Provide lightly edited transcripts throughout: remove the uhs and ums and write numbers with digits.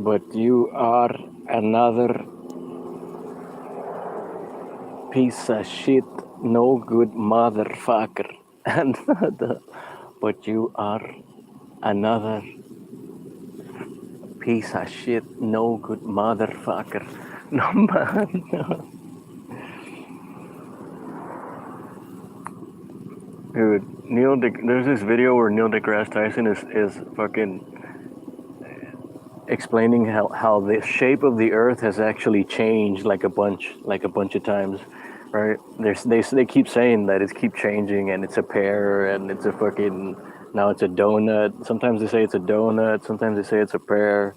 but you are another piece of shit, no good motherfucker. And but you are another piece of shit, no good motherfucker. No man. Dude, there's this video where Neil deGrasse Tyson is fucking explaining how the shape of the earth has actually changed like a bunch of times, right? They keep saying that it's keep changing and it's a pear and it's a fucking now it's a donut. Sometimes they say it's a donut, sometimes they say it's a pear,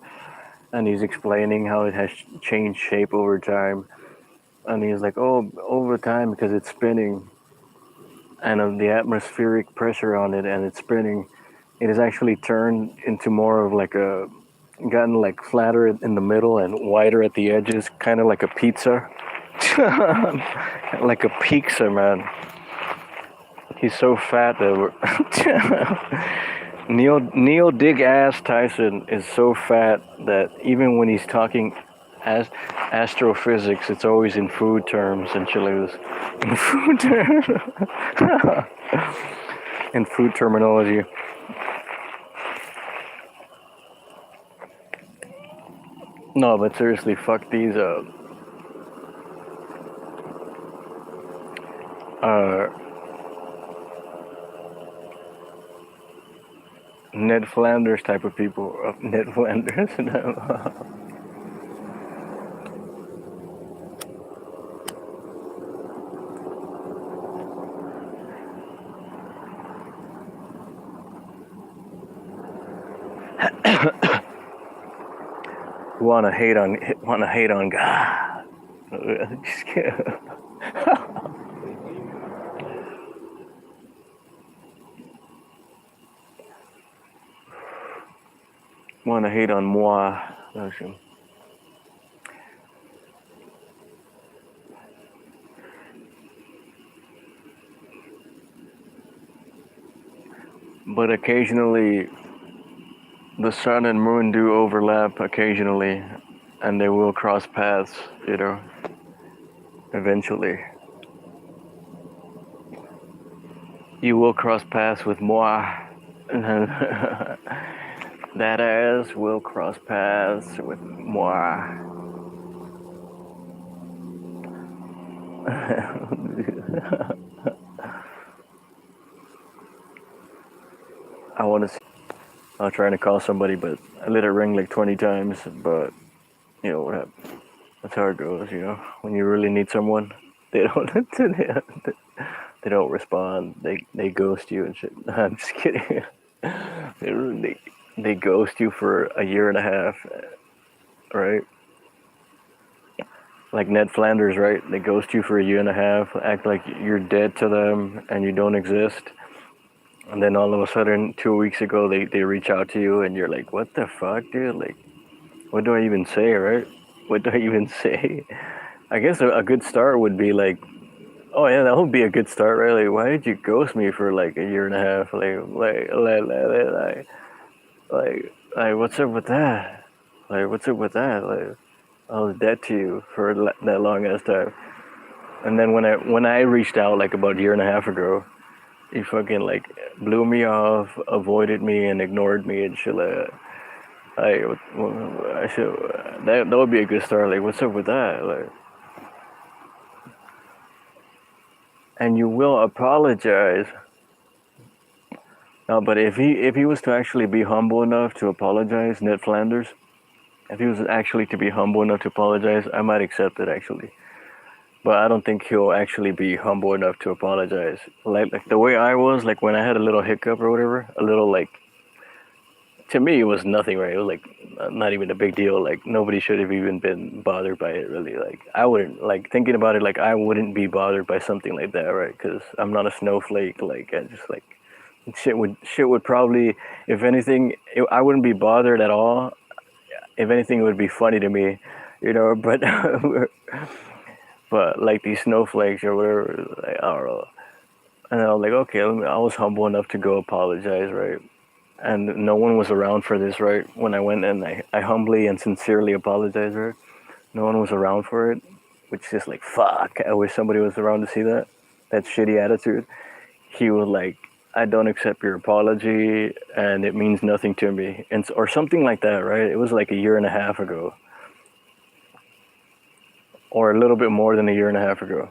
and he's explaining how it has changed shape over time. And he's like, oh, over time because it's spinning and of the atmospheric pressure on it and it's spinning, it has actually turned into more of like a gotten like flatter in the middle and wider at the edges, kind of like a pizza. Like a pizza, man. He's so fat that Neil Dig Ass Tyson is so fat that even when he's talking as astrophysics, it's always in food terms and shit like this. In food terms. In food terminology. No, but seriously, fuck these Ned Flanders type of people. Ned Flanders. wanna hate on God. Just kidding. Wanna hate on moi. But occasionally, the sun and moon do overlap occasionally, and they will cross paths, eventually. You will cross paths with moi. That ass will cross paths with moi. I want to see. I was trying to call somebody, but I let it ring like 20 times. But you know what? That's how it goes. When you really need someone, they don't. They don't respond. They ghost you and shit. I'm just kidding. They ghost you for a year and a half, right? Like Ned Flanders, right? They ghost you for a year and a half, act like you're dead to them and you don't exist. And then all of a sudden, 2 weeks ago, they reach out to you and you're like, what the fuck, dude? Like, what do I even say, right? What do I even say? I guess a good start would be like, oh yeah, that would be a good start, right? Like, why did you ghost me for like a year and a half? Like, what's up with that? Like, what's up with that? Like, I was dead to you for that long ass time. And then when I reached out like about a year and a half ago, you fucking like blew me off, avoided me, and ignored me and shit like that. I should that would be a good start. Like, what's up with that? Like, and you will apologize. No, but if he was to actually be humble enough to apologize, Ned Flanders, if he was actually to be humble enough to apologize, I might accept it actually. But I don't think he'll actually be humble enough to apologize. Like the way I was, like when I had a little hiccup or whatever, a little like, to me it was nothing, right? It was like not even a big deal. Like nobody should have even been bothered by it, really. Like I wouldn't, like thinking about it, like I wouldn't be bothered by something like that, right? Because I'm not a snowflake. Like I just like shit would probably, if anything, I wouldn't be bothered at all. If anything, it would be funny to me, But but like these snowflakes or whatever, like, I don't know. And I was like, okay, I was humble enough to go apologize, right? and no one was around for this, right? When I went and I humbly and sincerely apologized, right? No one was around for it, which is like, fuck, I wish somebody was around to see that. That shitty attitude. He was like, I don't accept your apology and it means nothing to me. And, or something like that, right? It was like a year and a half ago. Or a little bit more than a year and a half ago.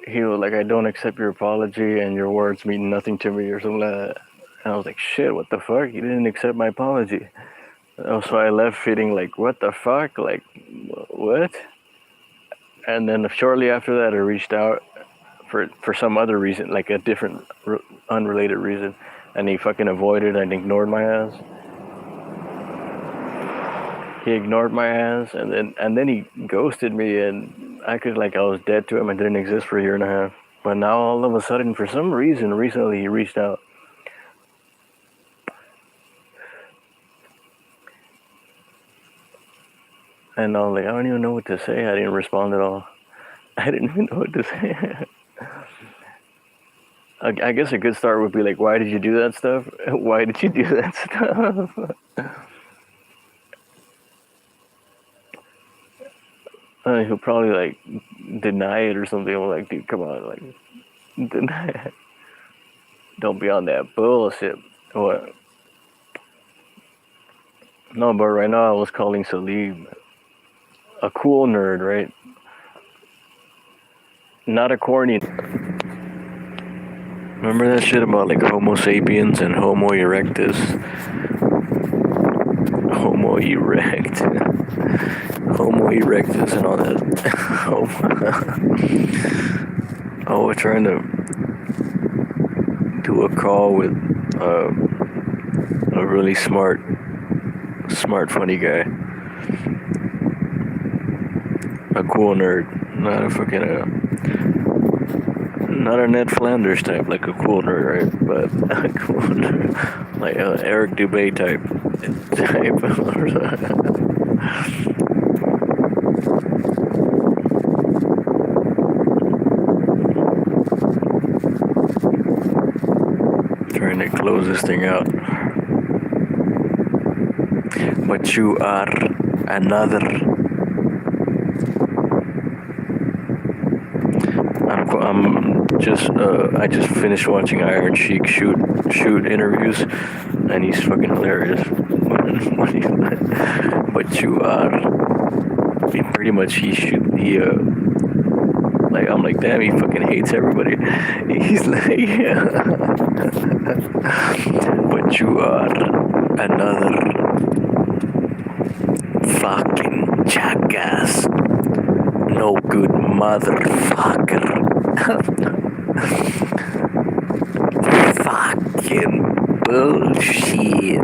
He was like, I don't accept your apology and your words mean nothing to me or something like that. And I was like, shit, what the fuck? You didn't accept my apology. So I left feeling like, what the fuck? Like, what? And then shortly after that, I reached out for some other reason, like a different, unrelated reason. And he fucking avoided and ignored my ass. He ignored my ass, and then he ghosted me, and acted like I was dead to him and didn't exist for a year and a half. But now all of a sudden, for some reason, recently he reached out. And I was like, I don't even know what to say. I didn't respond at all. I didn't even know what to say. I guess a good start would be like, why did you do that stuff? Why did you do that stuff? He'll probably like deny it or something. I'm like, dude, come on, like, deny it. Don't be on that bullshit. What? No, but right now I was calling Salim a cool nerd, right? Not a corny. Remember that shit about like Homo sapiens and Homo erectus? Homo erect. Homo erectus and all that. Oh, we're trying to do a call with a really smart, funny guy. A cool nerd. Not a fucking not a Ned Flanders type, like a cool nerd, right? But a cool nerd, like Eric Dubay type. Trying to close this thing out. But you are another. I just finished watching Iron Sheik shoot interviews, and he's fucking hilarious. But you are. Pretty much like, I'm like, damn, he fucking hates everybody. He's like, but you are another fucking jackass. No good motherfucker. Fucking bullshit.